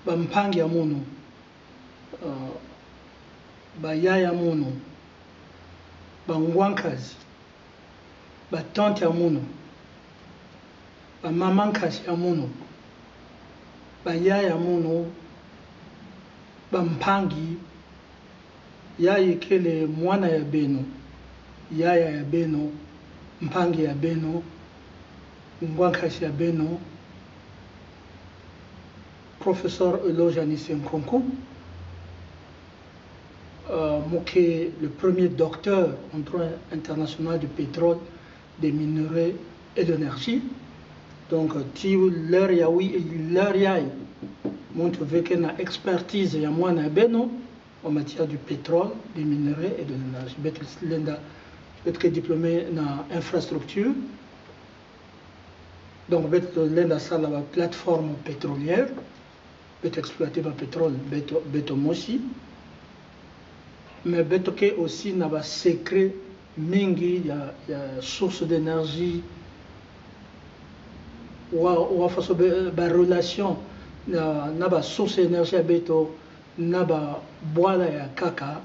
bampangi ya munu bayaya munu bangwankazi batonte ya munu bamamankazi ya munu bayaya munu bampangi yaya kele mwana ya beno yaya ya beno mpangi ya beno ngwankazi ya beno professeur Eloge Nkonku, le premier docteur en droit international du pétrole, des minerais et de l'énergie. Donc, si l'heure ya oui, l'heure ya montre que na expertise ya moi na beno en matière du pétrole, des minerais et de l'énergie. Être diplômé dans infrastructure. Donc, l'enda ça la plateforme pétrolière. Peut exploiter le pétrole, beto mosi, mais beto que aussi n'a pas secret mingi ya source d'énergie ou façon ba relation n'a pas source d'énergie beto n'a pas bois ya kaka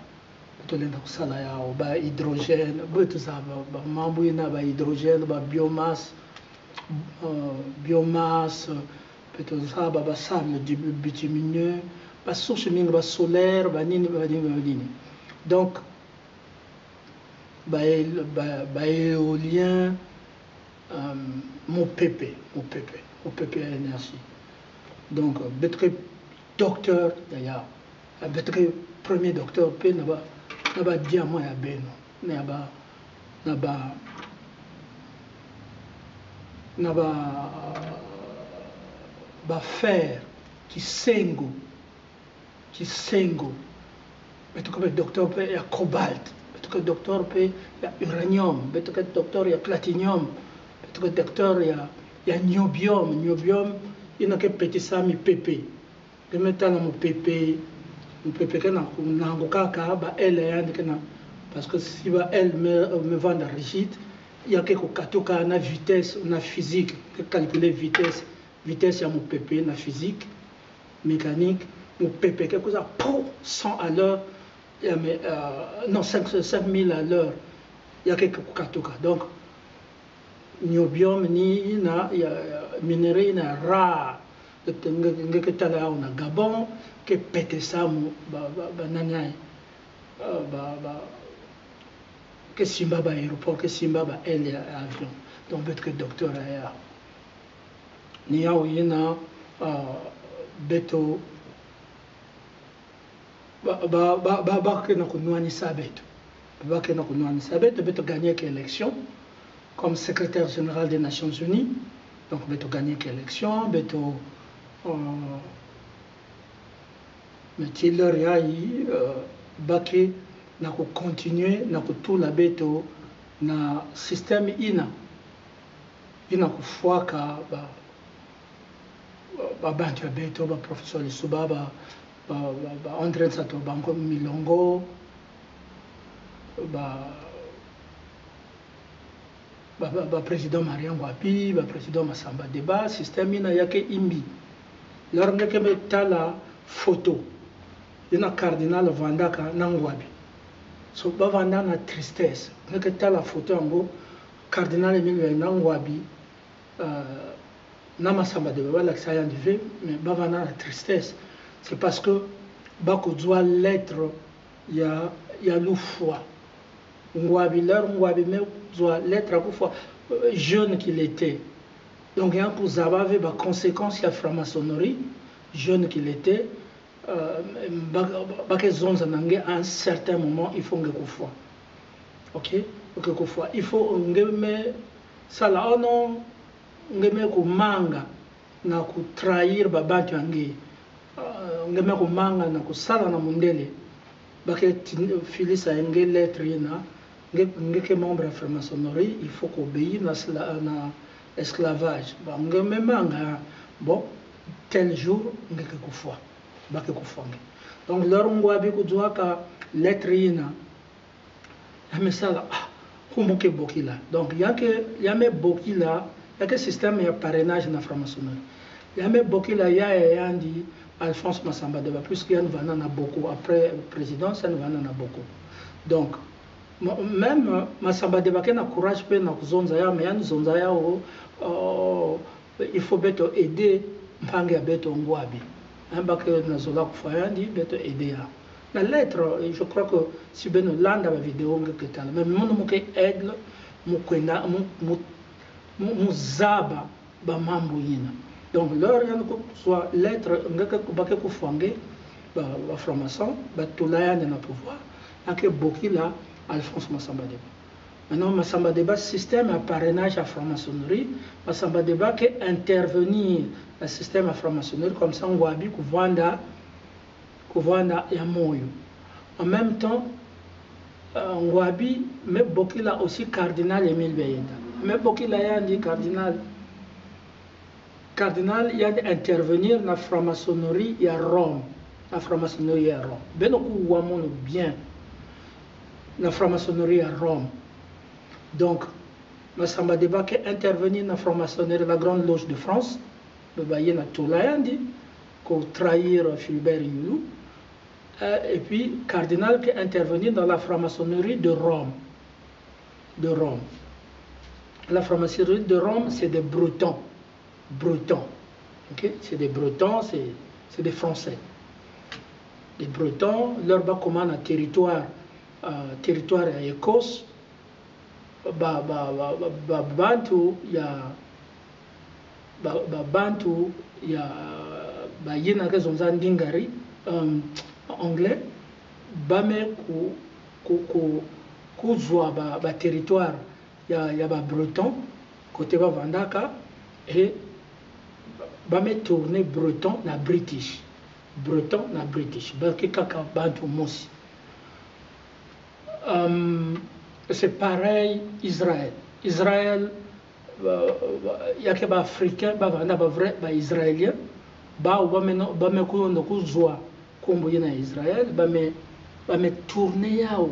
beto lenda sala ya ba hydrogène beto ça ba mambu na ba hydrogène ba biomasse peut-être ça ba sable bitumineux ba source mingi ba solaire ba nini. Donc ba éolien mon PP énergie. Donc peut-être docteur d'ailleurs peut-être premier docteur pe na ba diamant ya beno na ba fer qui sengo peut-être que docteur pe ya cobalt peut-être que docteur pe ya uranium peut-être que docteur ya platinum peut-être que docteur ya niobium ina ke petit sami pp que metana mo pp que na ngokaka ba elle yandi que na parce que si ba elle me vend rigide il y a quelque katoka na vitesse na physique calculer vitesse à mon PP na physique mécanique mon PP quelque chose pour 100 à l'heure non 5000 à l'heure il y a quelque katoka donc niobium ni na minerai na rare que tala on a Gabon que pété ça ba nanai que Simba ba aéroport que Simba ba elle avion donc peut-être que docteur a ni ya uyina beto ba que na kunwani sabeto beto gagner l'élection comme secrétaire général des Nations Unies donc beto gagner l'élection beto mais tiller ya yi bake na continuer na tout la beto na système ina kufuaka bantu ya beto ba professeur Lisuba ba André Nsato Bango Milongo ba président Mariam Wapi ba président Massamba Deba système ina yake imbi lor ngeke metala photo ina cardinal Vandaka Nangwabi so ba vanda na tristesse ngeke tala photo yango cardinal Emile Nangwabi na Massamba Deba la ça y mais ba vanda na tristesse c'est parce que ba ko doit l'être ya l'oufwa Ngwabi mais doit l'être à fois jeune qu'il était donc il y a pour Zabavé ba conséquence ya franc-maçonnerie jeune qu'il était ba que zonza nange à un certain moment il faut ngeko foi OK il faut ngeme sala ono ngeme ko manga na ku trahir babantu yange ngeme ko manga na ku sala na mundele ba que Phyllis a ngé lettre ina ngeke membre de la franc-maçonnerie il faut qu'obéir na esclavage ba ngeme manga bon tel jour ngeke ko foi ba que ko foi donc leur ngwabi ko doit ka lettre ina mais sala Kumuke Bokila. Donc, il y a que Bokila, il y a que système de parrainage dans la franc-maçonnerie. Il y a Bokila, il y a dit Alphonse Massamba Deba, puisqu'il y a beaucoup. Après le président, ça nous va beaucoup. Donc, même Massamba Deba, qui a courage pour nous zonzaya, mais nous zonzaya, il faut aider Mpange Beto Ngwabi. Un bac nazola Kufayandi, Beto aider. La lettre, je crois que si ben landa la vidéo mais mon mo ke aide mo kwenda mo zaba ba mambo yina. Donc leur y a soit lettre ngaka kubake ku fange ba franc-maçon ba tolaya na pouvoir ake Bokila Alphonse Massamba Deba. Maintenant Massamba Deba système à parrainage à franc-maçonnerie, Massamba Deba que intervenir le système à franc-maçonnerie comme ça on voit bien Kuvanda ya moyo. En même temps, Ngwabi, mais Bokila aussi cardinal Emile Beyenda. Mais Bokila y a dit cardinal, il y a d'intervenir dans la franc-maçonnerie à Rome. La franc-maçonnerie à Rome. Ben on bien la franc-maçonnerie à Rome. Donc, Massamba Deba qui intervenir dans la franc-maçonnerie, la Grande Loge de France, il y a tout là, pour trahir Philbert Youlou. Et puis, cardinal qui est intervenu dans la franc-maçonnerie de Rome. La franc-maçonnerie de Rome, c'est des Bretons. Okay? C'est des Bretons, c'est des Français. Les Bretons, leur bas commande un territoire à Écosse. Bantu, il y a Bantu, il y a Dingari, anglais, bame kuzwa ba territoire ya ba breton côté ba Vandaka et bame tourner breton na british barki kaka bantu mosi. C'est pareil Israël y a que ba africain ba vanda ba vrai ba israélien ba bame kuzwa kombo na Israël bame tourner yao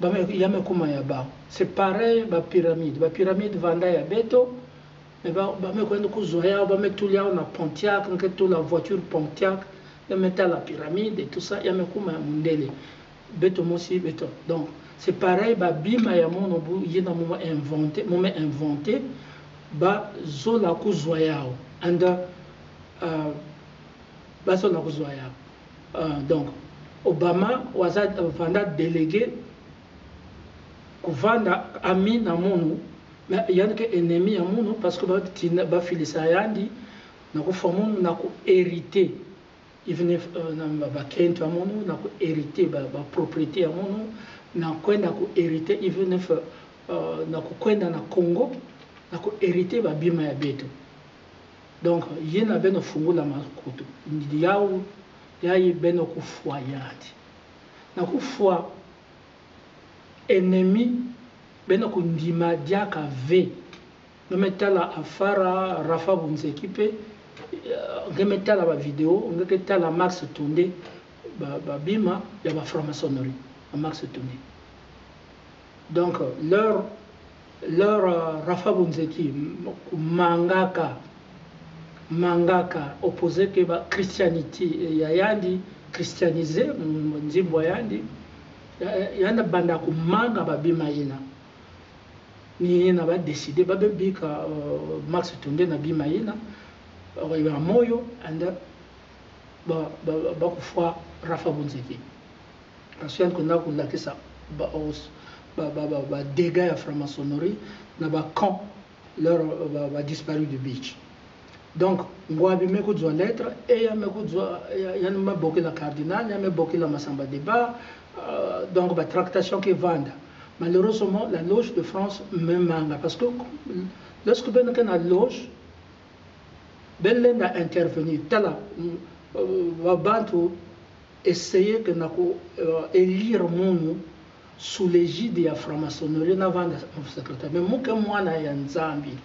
bame yame kuma ya ba. C'est pareil ba pyramide vanda ya beto mais bame kwenda kuzwa yao bame tulia na Pontiac nketo la voiture Pontiac yame ta la pyramide et tout ça yame kuma ya mundele beto mosi beto. Donc c'est pareil ba bima ya mono bu yena moment inventé ba zola kuzwa yao anda donc Obama waza vanda délégué kuvanda ami na munu mais yani que ennemi ya munu parce que ba filisa yandi na ko famu na ko hériter il venait na ba kento munu na ko hériter ba propriété ya munu na kwenda ko hériter il venait na ko kwenda na Congo na ko hériter ba bima ya beto. Donc, il y a un fungu la makutu. Il y a un kufwa yadi. Na kufwa ennemi beno kundima diaka ve. No metala afara Rafa Bunzekipe. On metala ba vidéo, on metala Max Tunde ba bima ya ba franc-maçonnerie. Max Tunde. Donc leur Rafa Bunzeki mangaka opposé que ba christianité yandi christianisé nzimbo yandi yanda banda ku manga ba bima yina ni na ba décider ba bika Max Tunde na bima yina ya moyo anda ba kufwa Rafa Bunzeki parce que na ku lakisa ba dégâts ya franc-maçonnerie na ba camp leur ba disparu du beach. Donc, Ngwabi me kudzwa lettre et ya me kudzwa ya me boki la cardinal, ya me boki la Massamba Deba, donc la tractation qui vanda. Malheureusement, la loge de France me manque parce que lorsque ben la loge, ben l'en intervenir, tala va bantu essayer que nako élire mon sous l'égide de la franc-maçonnerie na vanda secrétaire. Mais muke mwana ya Nzambi.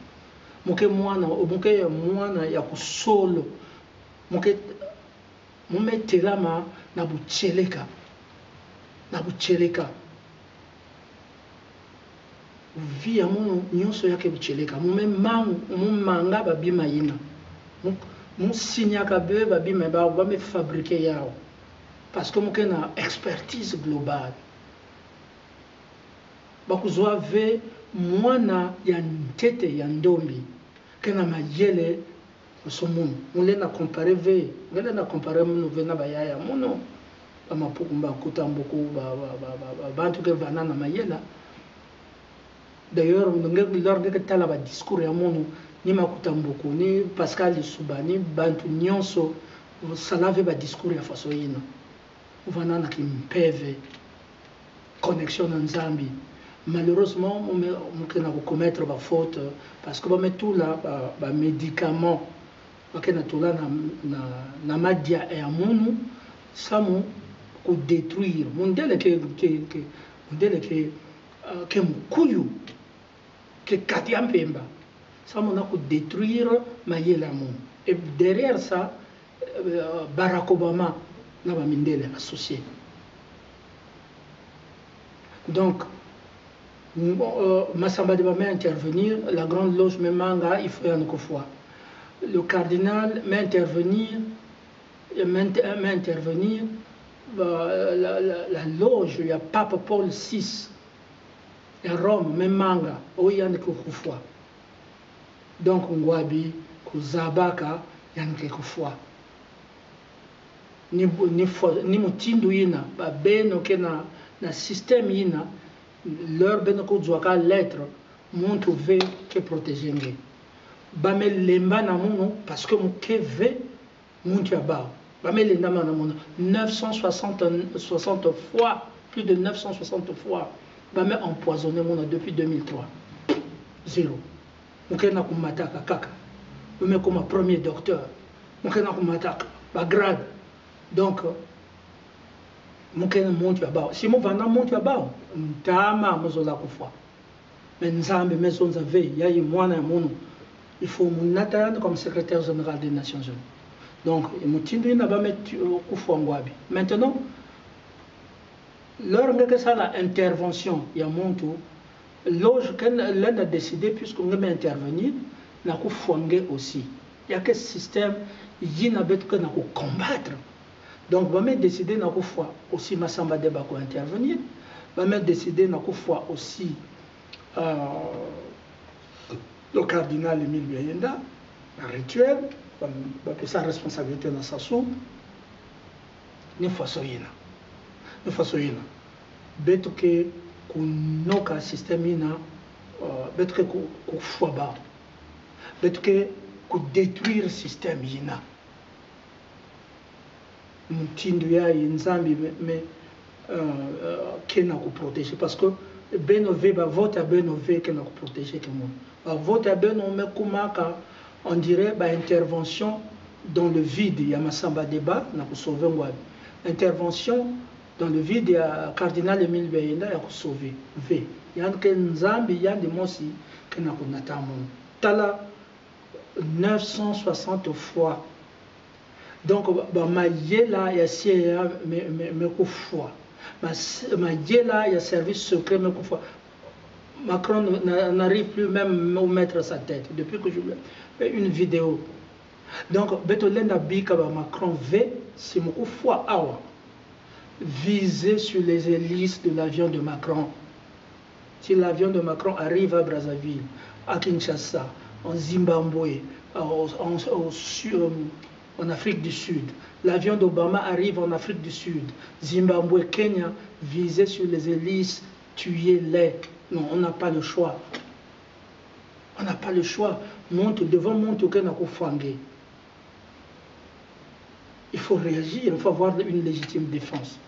Muke mwana ya kusolo muke mumetelama na bucheleka vi ya mono nyonso yake bicheleka manga babima yina signaka be babima ba me fabriquer yao parce que muke na expertise globale bakuzwa ve mwana ya ntete ya ndombi kena mayele so mono mule na comparer ve ngale na comparer mono ve na bayaya mono bamapuku bakuta mbuku bantu ke vanana mayela. D'ailleurs, lors de tala ba discours ya mono ni makuta mbuku ni Pascal Lisuba ni bantu nyonso salave ba discours ya faso yina vanana kimpeve connexion na Nzambi. Malheureusement mukena ko commettre ba faute parce que ba mettout là ba médicaments bakena tola na madia ya mono samu ko détruire mondele ke mukuyu que Katia Mpemba, ça m'a détruire Mayela Moun. Et derrière ça, Barack Obama n'a pas mindé associé. Donc, Massamba Deba m'a intervenir, la grande loge Memanga, il faut une fois. Le cardinal m'a intervenir, la loge, il y a Pape Paul VI. À Rome, même manga, où il y a une fois. Donc, Ngwabi, Kuzabaka, il y a une fois. Ni mutindu yina, ba beno ke na système yina, leur beno ko zwaka lettre, montu ve ke protéger nge. Ba me lemba na muno, parce que mu ke ve, muntu ya bao. Ba me lemba na muno, 960 fois, plus de 960 fois. Ba me empoisonné mon depuis 2003. Zéro. Mukena kumataka kaka. Me comme premier docteur. Mukena kumataka ba grade. Donc mukena monte ya bao. Si mo vana monte ya bao, ntama mozola kufa. Mais Nzambe maison zave ya mwana ya mono. Il faut munata comme secrétaire général des Nations Unies. Donc mutindu na ba mettre kufa ngwabi. Maintenant lors de ça intervention il y a mon tour loge qu'elle a décidé puisqu'on va intervenir n'a qu'au fondé aussi il y a que système il n'a pas que n'a qu'au combattre donc va me décider n'a qu'au fois aussi Massamba Deba qu'au intervenir va me décider n'a qu'au fois aussi le cardinal Émile Biayenda un rituel va sa responsabilité dans sa sou ni façon de façon beto que kunoka système ina beto que ku foba beto que ku détruire système ina mutindo ya Nzambi mais kena ku protéger parce que benove ba vote benove kena ku protéger tout le monde ba vote benove kumaka on dirait ba intervention dans le vide ya Massamba Deba na ku sauver ngwabi intervention dans le vide, il y a cardinal Émile Biayenda qui a sauvé. Il y a un Nzambi, il y a des mots qui n'ont pas tala 960 fois. Donc, ma yela il y a CIA mais fois. Ma yela il y a service secret mais fois. Macron n'arrive plus même à mettre sa tête depuis que je fais une vidéo. Donc, Betolenda Bika Macron V, c'est mon fois awa. Viser sur les hélices de l'avion de Macron. Si l'avion de Macron arrive à Brazzaville, à Kinshasa, en Zimbabwe, en Afrique du Sud, l'avion d'Obama arrive en Afrique du Sud, Zimbabwe, Kenya, viser sur les hélices, tuer-les. Non, on n'a pas le choix. On n'a pas le choix. Monte devant monte Kenya Koufangé. Il faut réagir, il faut avoir une légitime défense.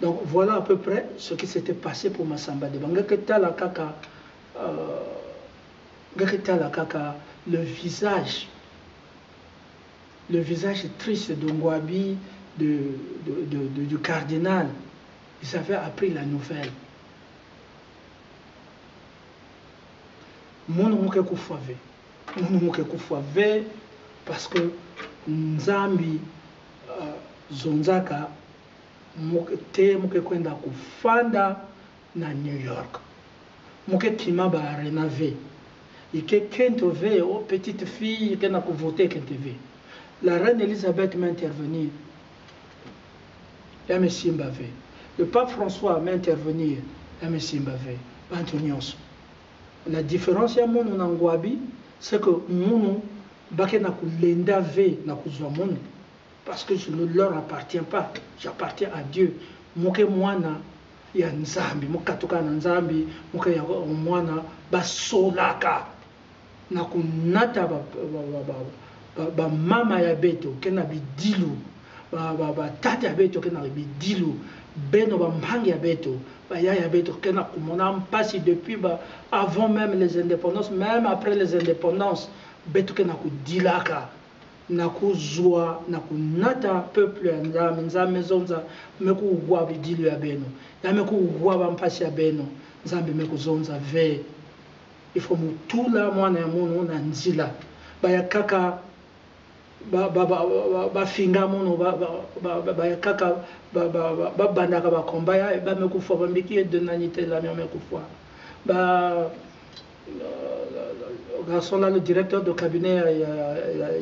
Donc voilà à peu près ce qui s'était passé pour Massamba Deba. Le visage triste de Ngwabi, du cardinal, ils avaient appris la nouvelle. Mon parce que Nzambi Zonzaka te muke kwenda kufanda na New York moke tima ba rénové et que quand ve aux petites filles qui n'a voté quand ve la reine Elisabeth m'a intervenir ya me simba ve le pape François m'a intervenir ya me simba ve Antonios la différence ya mon ngwabi c'est que mon bake na kulenda ve na kuzwa mon parce que je ne leur appartiens pas j'appartiens à Dieu moke mwana ya nzambi mokatoka na nzambi moke ya mwana basolaka na kunata ba mama ya beto kena bidilu ba tata ya beto kena bidilu beno ba mbangi ya beto ba ya beto kena kumona mpasi depuis avant même les indépendances même après les indépendances beto kena kudilaka na kuzwa na kunata peuple ya nzambe nzambe zonza meku ugwa bidilu ya beno ya meku ugwa ba mpasi ya beno nzambe meku zonza ve il faut mutula mwana ya mono na nzila baya kaka bafinga mono baya kaka babandaka bakomba ya bamekufa bambiki edenanité la mekufa garçon là le directeur de cabinet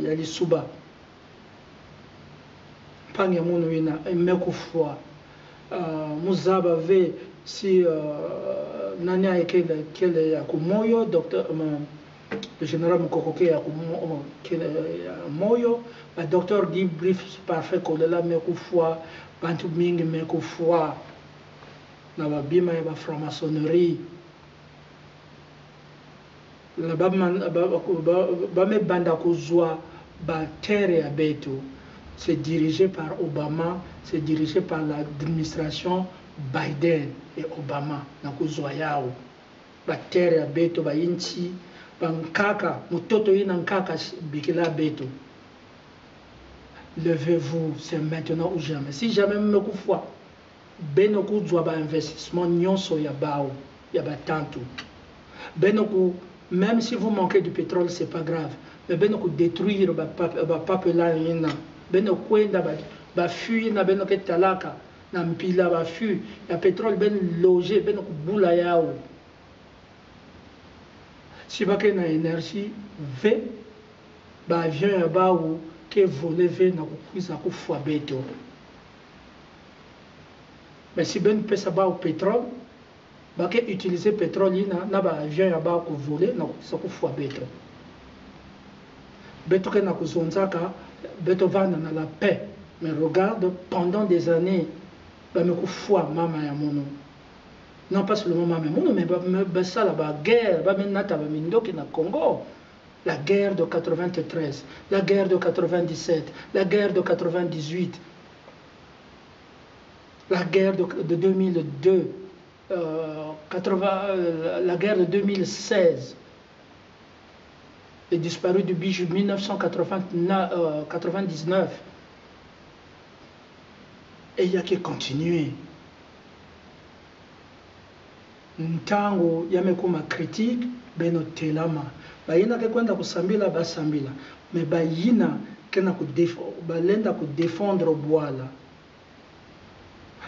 ya Lisuba pang ya mono ina mekufa muzaba ve si nani akele ya kumoyo docteur le général Mukokoke ya moyo le docteur dit brief parfait kolela mekufwa bantu mingi mekufwa na babima ya ba franc-maçonnerie la ba me banda kuzwa ba terre ya beto c'est dirigé par Obama c'est dirigé par l'administration Biden et Obama na kuzwa yao ba terre ya beto ba inchi bankaka mutoto ina nkaka bikila beto levez-vous c'est maintenant ou jamais si jamais mekufwa beno kuzwa ba investissement nyonso ya bao ya batantu beno ku même si vous manquez du pétrole c'est pas grave mais beno ku détruire ba papela ina beno kwenda ba fuir na beno ketalaka na mpila ba fuir ya pétrole ben loger beno ku bula yao si bake na énergie v ba avion ya baou ke volé v na kukuisa kufwa beto mais si ben pesa ba au pétrole bake utiliser pétrole na ba avion ya baou ku volé na kukuisa kufwa beto beto ke na kuzonzaka beto vana na la paix mais regarde pendant des années ba me kufwa mama ya mono non pas seulement mais ça la guerre na Congo la guerre de 93 la guerre de 97 la guerre de 98 la guerre de 2002 la guerre de 2016 les disparus du bijou 1999 et il y a qui continuer ntango yamekuma critique beno telama bayina ke kwenda kusambila basambila mais bayina kena balenda ku défendre bwala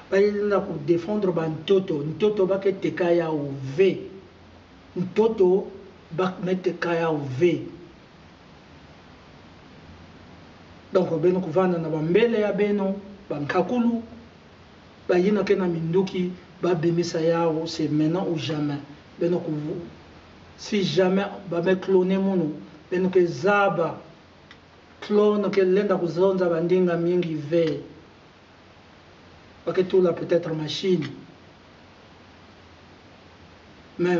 bayina ku défendre ntoto bake tekaya uve ntoto bak metekaya uve donc beno kuvanda na bambele ya beno bankakulu bayina kena minduki babemisa yao c'est maintenant ou jamais beno si jamais babe cloner mono beno ke zaba clone ke lenda kuzonza bandinga mingi ve baketula peut-être machine mais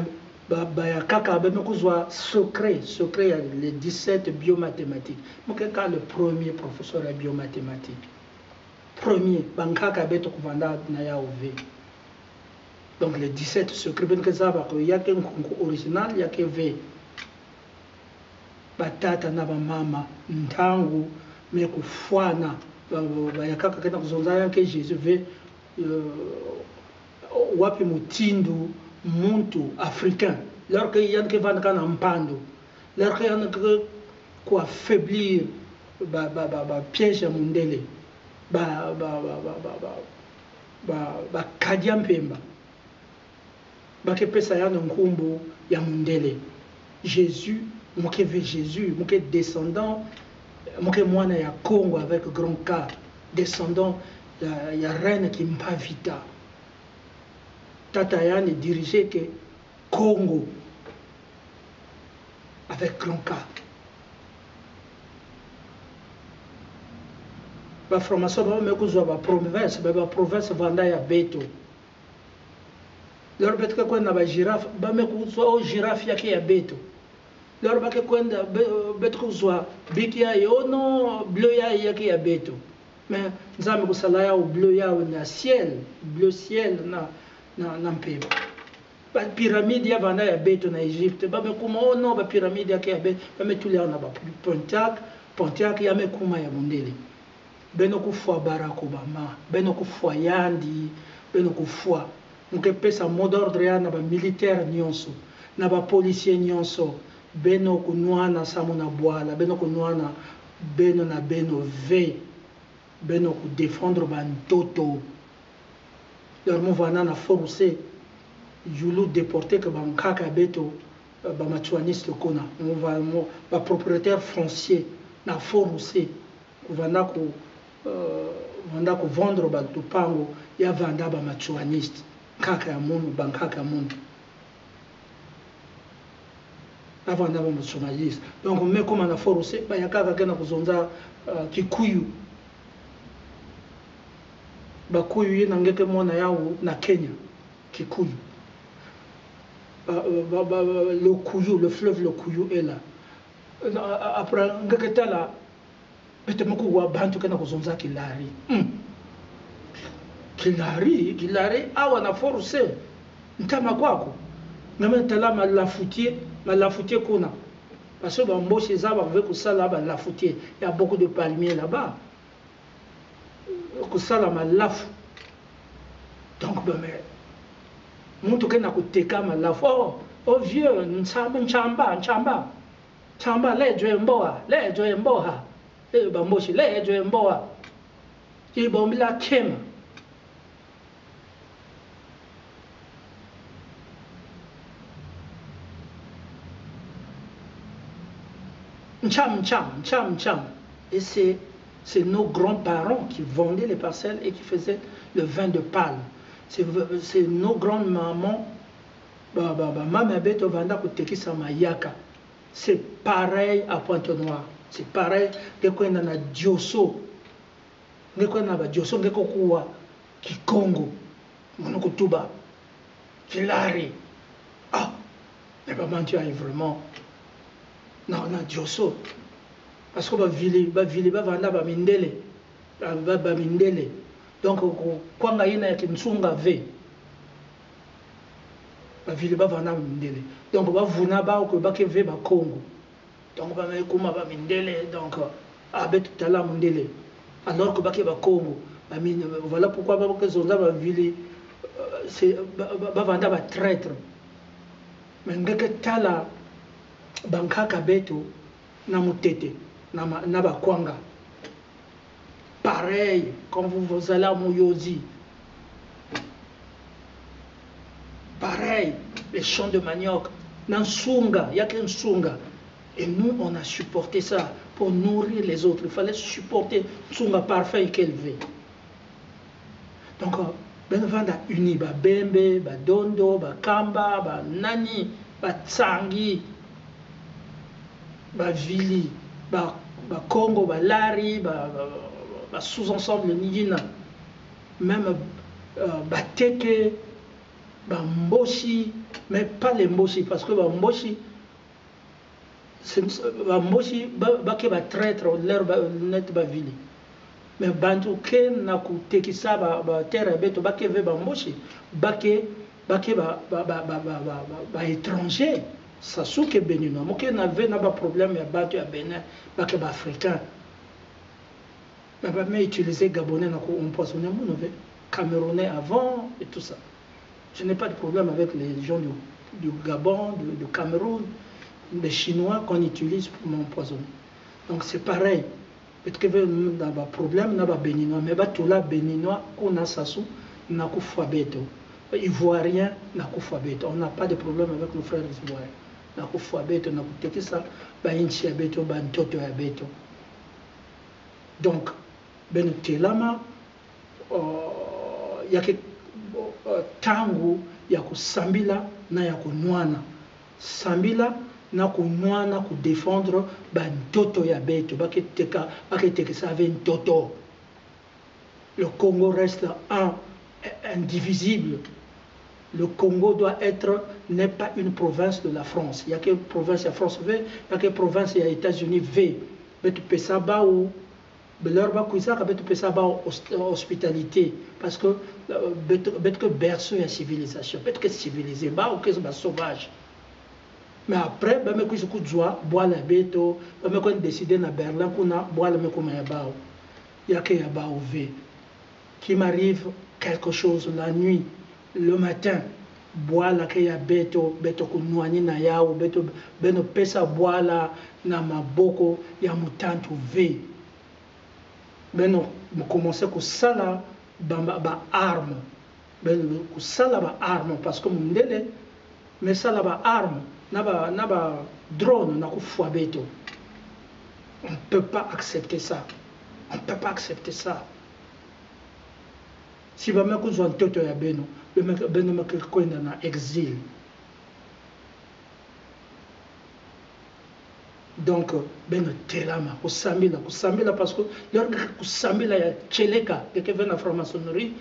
ya kaka beno kuzwa secret ya les 17 biomathématiques mokeka le premier professeur ya biomathématiques premier bankaka beto kuvanda na yao ve donc les 17 secrets ben que ça va il y a qu'un original il y a que v batata na ba mama ntangu me kufwana ba yakaka kana kuzonza yake Jésus ve wapi mutindu muntu africain alors que il y a que va kana mpando alors que il y a que quoi affaiblir ba piège ya mundele ba kadia mpemba bakepesa ya nkumbu ya mundele Jésus moke ve Jésus moke descendant moke mwana ya Congo avec grand K descendant ya reine Kimpavita tata yani dirigé que Congo avec grand K ba formation ba me kuzwa ba province vanda ya beto lor beto ka kwenda ba girafe ba me kuzwa o girafe yake ya beto lor ba ke kwenda beto kuzwa biki ya yono bleu ya yake ya beto mais nzambe kusala ya bleu ya na ciel bleu ciel na mpeba ba pyramide ya vanda ya beto na Egypte ba me kuma ono ba pyramide yake ya beto ba me tulia na ba Pontiac ya me kuma ya mondele beno kufwa Barack Obama beno kufwa Yandi beno kufwa muke pesa mot d'ordre ya na ba militaire nyonso na ba policier nyonso beno kunwana samona bwala beno kunwana beno na beno ve beno ku défendre ba ntoto leur mouvana na forcé yulu déporté que bankaka beto ba matuaniste kona ba propriétaire foncier na forcé kuvanda ku vanda ku vendre ba tupango ya vanda ba machuaniste kaka ya mundu bankaka ya mundu avanda ba machuaniste donc mais comme na forcé ba yakaka kena kuzonza kikuyu bakuyu yina ngeke mona yao na Kenya kikuyu le Kuyu le fleuve le Kuyu est là après ngeke tala bete moko wa bantu kana kuzonza kilari kilari awa na force ntama kwako ngame tala malafutier kuna parce que bamboshi za ba veut kusala ba lafutier il y a beaucoup de palmiers là-bas kusala malafu donc ben mais muntu kana kuteka malafu oh vieux nchamba lejwe mboha bamboshi lejwe mboha ibombila kema Cham. Et c'est nos grands-parents qui vendaient les parcelles et qui faisaient le vin de palme. C'est nos grandes-mamans. Maman Beto Vanda Kutekisa Mayaka. C'est pareil à Pointe-Noire. C'est pareil que quand on a Diosso. Quand on a Diosso, on a Kikongo. Monokutuba. Kilari. Ah, mais pas mentir vraiment. Non, Diosso. Parce que vili vanda mindele. Donc quand on a une kinsunga ve. Vili vanda mindele. Donc vuna ba ko ba ke ve ba Congo. Donc ba me kuma ba mindele donc abet tala mindele. Alors que ba ke ba Congo. Voilà pourquoi ba ke zonza ba vili c'est ba vanda ba traître. Mais ngeke tala bankaka beto na mutete na bakwanga pareil quand vous allez à Moyozi pareil les champs de manioc Nansunga yake Nsunga et nous on a supporté ça pour nourrir les autres il fallait supporter Nsunga parfait qu'elle veut donc ben vanda uni ba bembe ba dondo ba kamba ba nani ba tsangi ba vili ba Congo ba lari ba sous-ensemble nigina même ba teke ba mboshi mais pas les mboshi parce que ba mboshi ba ke ba traître l'air ba net ba vili mais bantu ke na ku tekisa ba terre beto ba ke ve ba mboshi ba étranger ça souke béninois moke n'avait pas problème ya bato ya Bénin bake ba africain mais utiliser gabonais na ko empoisonner mon camerounais avant et tout ça je n'ai pas de problème avec les gens du Gabon du Cameroun les chinois qu'on utilise pour m'empoisonner donc c'est pareil peut-être que dans ba problème na ba béninois mais ba tout là béninois qu'on a sasu na ko fois beto ivoirien na kufa beto. On n'a pas de problème avec nos frères ivoiriens. Na kufa beto na kutekisa ba inchi ya beto ba ntoto ya beto. Donc ben telama yake tangu ya kusambila na ya kunwana. Sambila na kunwana ku défendre ba ntoto ya beto baketekisa avec ntoto. Le Congo reste indivisible. Le Congo n'est pas une province de la France. Il y a que province de France V, il y a que province des États-Unis V. Mais tu peux savoir où leur hospitalité parce que berceau la civilisation, peut-être que civilisé, ou que c'est sauvage. Mais après, ben me kuisu kujua bois la beto, ben me qu'on décider na Berlin kuna bois la me kuma ya bao. Il y a que ya bao V. Qui m'arrive quelque chose la nuit, le matin, bois la que ya beto kunwani na yao, beto beno pesa bois la na maboko ya mutantu V. Beno me commencer ku sala ba arme. Beno ku sala ba arme parce que mundele mais sala ba arme na ba drone na ku fwa beto. On ne peut pas accepter ça. On ne peut pas accepter ça. Si ba meko zo ntoto ya beno me kwenda na exil. Donc beno telama kusambila parce que leur kusambila ya cheleka que vient la franc-maçonnerie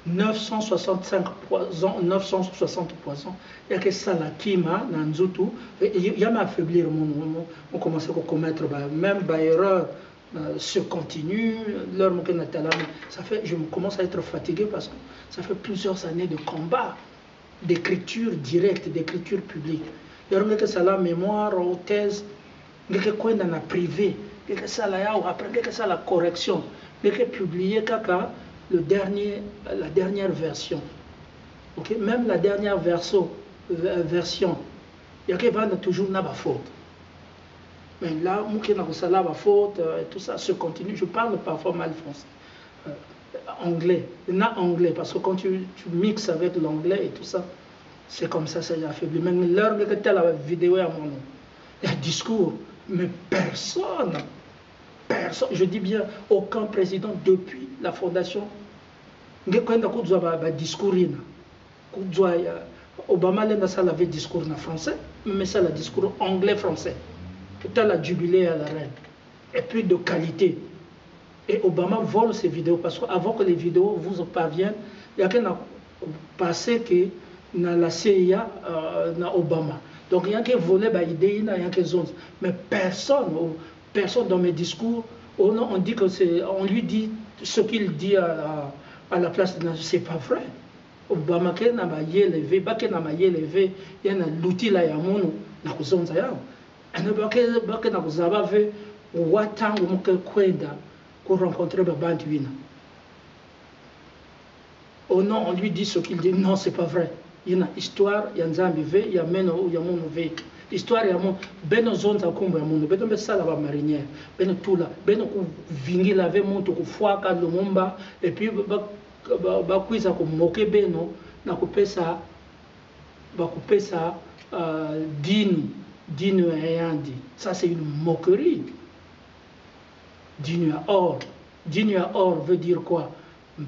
965 960 poisons il y a que ça la kima na nzutu il y a m'affaiblir on commence à commettre même erreur se continue leur ça fait je commence à être fatigué parce que ça fait plusieurs années de combat d'écriture directe d'écriture publique leur que ça la mémoire ou thèse que kwenda na privé que ça la après que ça la correction que publier kaka la dernière version. Okay? Même la dernière version, il y a qui vend toujours na ba faute. Mais là, mouké na kusala ba faute, tout ça se continue. Je parle parfois mal français, anglais, na anglais parce que quand tu mixes avec l'anglais et tout ça, c'est comme ça affaibli. Même l'heure que tu as la vidéo à mon nom, il y a discours, mais personne, je dis bien aucun président depuis la fondation. Discours Obama avait discours en français, mais ça le discours anglais-français. Tout à la jubilé à la reine. Et puis de qualité. Et Obama vole ces vidéos parce qu'avant que les vidéos vous parviennent, il y a qu'un passé que dans la CIA, dans Obama. Donc il y a qui volé des idées, il y a qui zones. Mais personne dans mes discours, on dit que on lui dit ce qu'il dit à la place de c'est pas vrai. Obama qui n'a pas élevé, baké n'a pas élevé, il y a l'outil là ya mono na kuzonza yao. Ana baké na kuzaba ve watangu mke kwenda pour rencontrer babantu wina. Oh non, on lui dit ce qu'il dit, non, c'est pas vrai. Il y a une histoire, il y a un zambi ve, il y a meno, il y a mono ve. Histoire ya mon beno zonza kumba ya mono, beno besala ba marinière, beno tula, beno ku vingi lave monto ku fuaka lumumba et puis bakuiza ku moke beno na kupesa bakupesa dino yandi. Ça c'est une moquerie. Dino or veut dire quoi?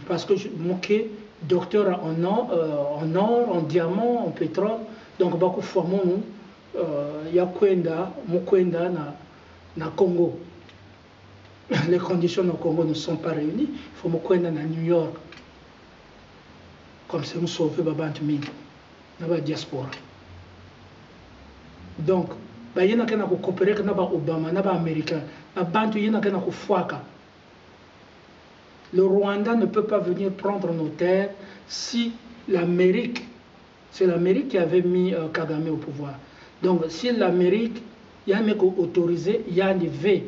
Parce que je moquais docteur en or, en diamant, en pétrole. Donc beaucoup de fois ya kwenda mukwenda na Congo. Les conditions au Congo ne sont pas réunies. Il faut mukwenda na New York. Comme c'est nous sauver babantu mingi na ba diaspora. Donc ba yena kana ko coopérer na ba Obama na ba américain na bantu yena kana ko fuaka. Le Rwanda ne peut pas venir prendre nos terres si l'Amérique, c'est l'Amérique qui avait mis Kagame au pouvoir. Donc si l'Amérique, il y a un mec autorisé, il y a un V,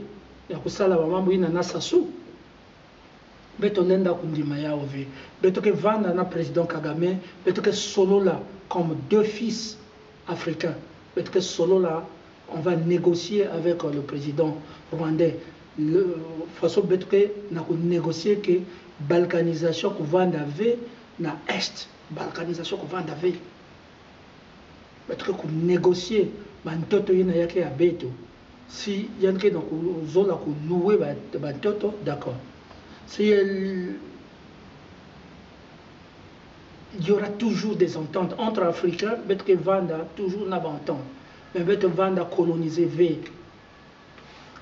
il y a ça la maman bouina na sasu. Beto lenda kundima ya ove. Beto que vanda na président Kagame, beto que solo là comme deux fils africains. Beto que solo là, on va négocier avec le président rwandais. Façon beto que na négocier que balkanisation que vanda ve na est balkanisation kovanda ve batuke kunégocier bantoto ye na yake ya beto si yanke na kozola koluwe bantoto d'accord si il y aura toujours des ententes entre Africains, que Vanda toujours n'a entente, mais Vanda coloniser V,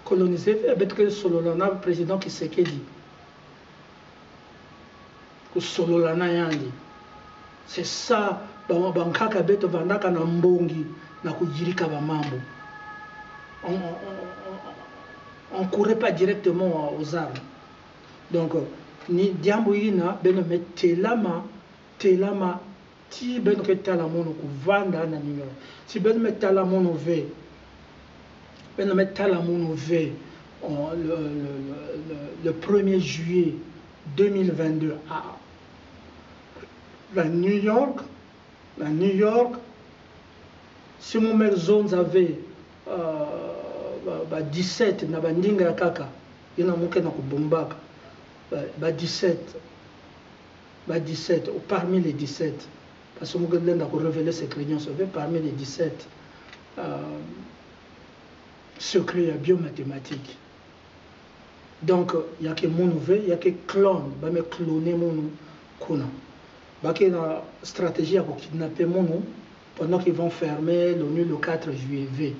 coloniser V, que Sololana président qui s'est dit, que Sololana yandi, c'est ça, bankaka beto Vanda kana mbongi na kujirika ba mambo, on courait pas directement aux armes, donc ni diamboina benome telama ti ben ke tala mono ku vanda na New York si ben me tala mono ve le 1er juillet 2022 à la New York si mon mère zones avait 17 na bandinga kaka yana moke na kubombaka 17, parmi les 17, parce que nous avons révélé ces crayons sauvés, parmi les 17 secrets biomathématiques. Donc, il n'y a que mon nouvel, il y a que clone, il y a que cloner mon kuna. Il y a une stratégie pour kidnapper mon pendant qu'ils vont fermer l'ONU le 4 juillet.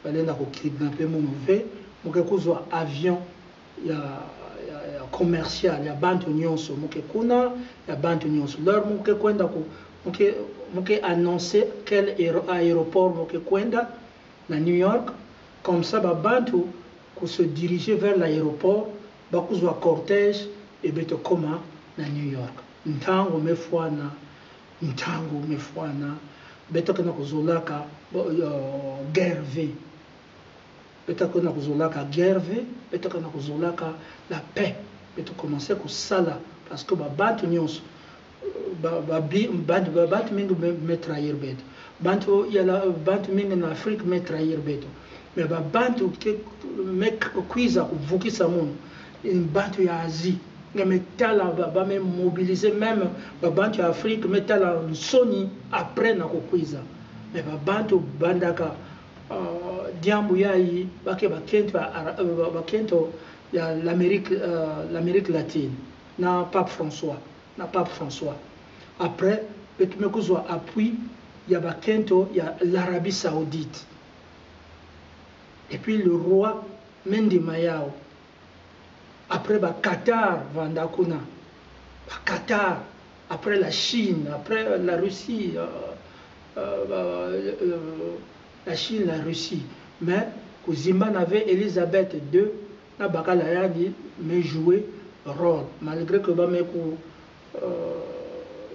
Il y a kidnapper mon nouvel, il y a un avion, il y a commercial ya bantu nyonso muke kuna ya bantu nyonso leur muke kwenda ku muke annoncer quel aéroport muke kwenda na New York comme ça ba bantu ku se diriger vers l'aéroport ba kuzwa cortège et beto koma na New York ntango mefwana beto kana kuzolaka guerre V beto kana kuzolaka guerre V beto kana kuzolaka la paix et tu commences à sala parce que bantu nyonso bantu mingi me trahir beto bantu yala bantu mingi na Afrique me trahir beto mais bantu ke me kuiza kuvukisa munhu bantu ya Asie me tala ba me mobiliser même bantu ya Afrique me tala soni après na kuiza mais bantu bandaka diambu yayi bakento ya l'Amérique latine na Pape François après betume kuzwa appui ya bakento ya l'Arabie Saoudite et puis le roi Mendi Mayao après Qatar vandakuna Qatar après la Chine après la Russie la Chine la Russie mais Zimban avait Elisabeth II na bakala yadi me jouer rôle malgré que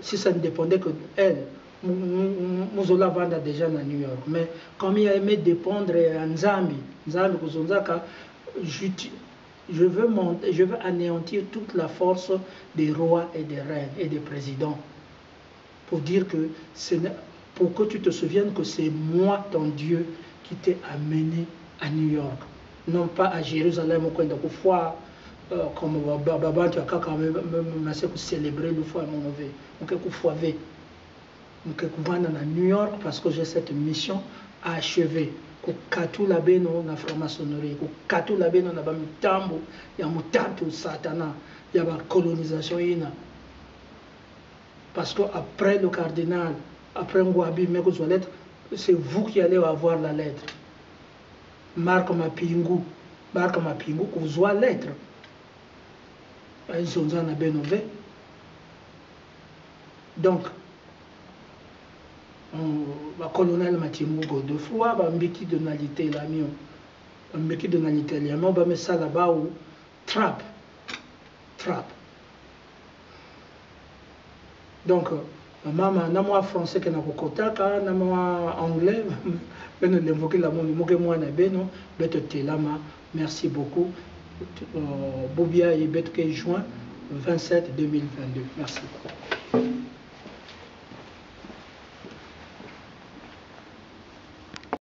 si ça ne dépendait que d'elle Muzola vanda déjà na New York mais comme il aimait dépendre à Nzambi kuzonzaka je veux anéantir toute la force des rois et des reines et des présidents pour dire que pour que tu te souviennes que c'est moi ton Dieu qui t'ai amené à New York non pas à Jérusalem où on foi comme babantu akaka mais c'est pour célébrer le foi mon nouveau donc foi ve donc kuvanda na New York parce que j'ai cette mission à achever ko katula beno na franc-maçonnerie ko katula beno na ba mitambo ya mutantu satana ya ba colonisation ina parce que après le cardinal après Ngwabi mais que lettre c'est vous qui allez avoir la lettre Marc Mapingu kuzwa lettre ils ont un benové donc le colonel Matimugo deux fois mbiki de nalité l'amion mbiki de nalité l'amion ba me ça là-bas où trap donc maman na moi français que na kokotaka na moi anglais beno l'invoquer la mon moke moi na beno beto telama merci beaucoup Bobia et Betke juin 27 2022 merci.